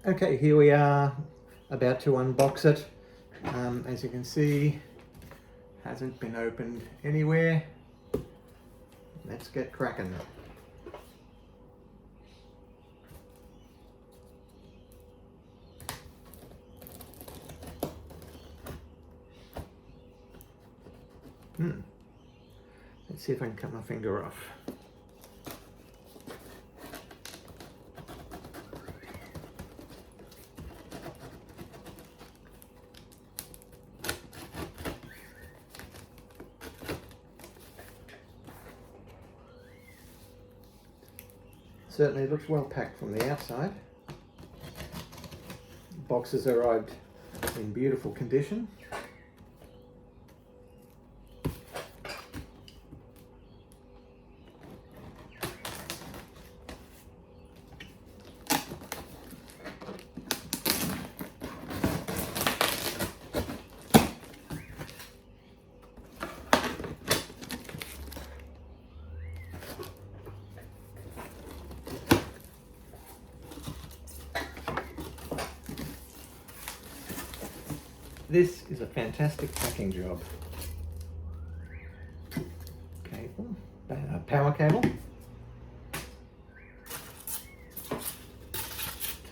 Okay, here we are about to unbox it. As you can see, hasn't been opened anywhere. Let's get cracking. Let's see if I can cut my finger off. Certainly looks well packed from the outside. Boxes arrived in beautiful condition. This is a fantastic packing job. Cable, power cable.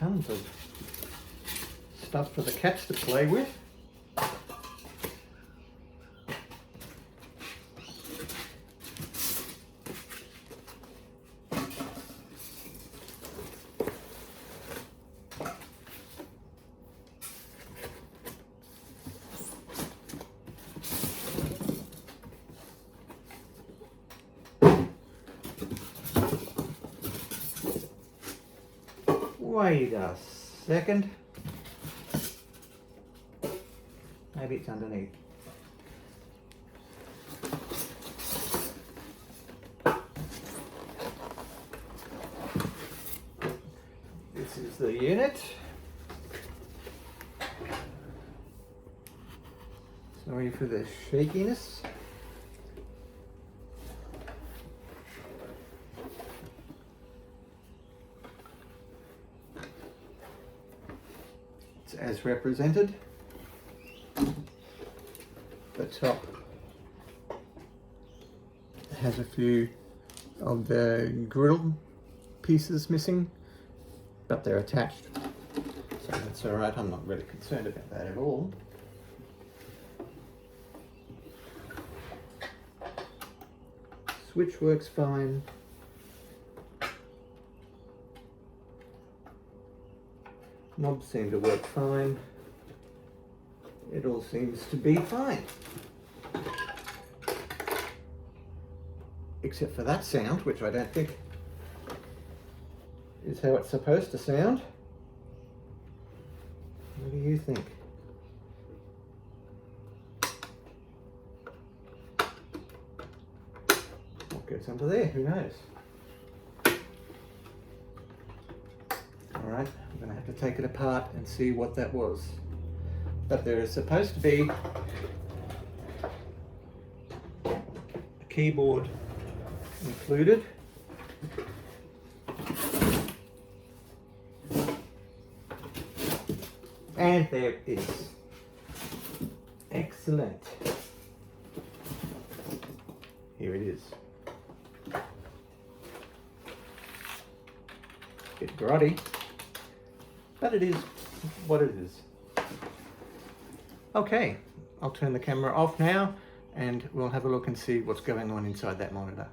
Tons of stuff for the cats to play with. Wait a second. Maybe it's underneath. This is the unit. Sorry for the shakiness. It's as represented. The top has a few of the grill pieces missing, but they're attached, so that's all right. I'm not really concerned about that at all. Switch works fine. Knobs seem to work fine. It all seems to be fine. Except for that sound, which I don't think is how it's supposed to sound. What do you think? What goes under there? Who knows? Alright, I'm going to have to take it apart and see what that was. But there is supposed to be a keyboard included. And there it is. Excellent. Here it is. Bit grotty, but it is what it is. Okay, I'll turn the camera off now and we'll have a look and see what's going on inside that monitor.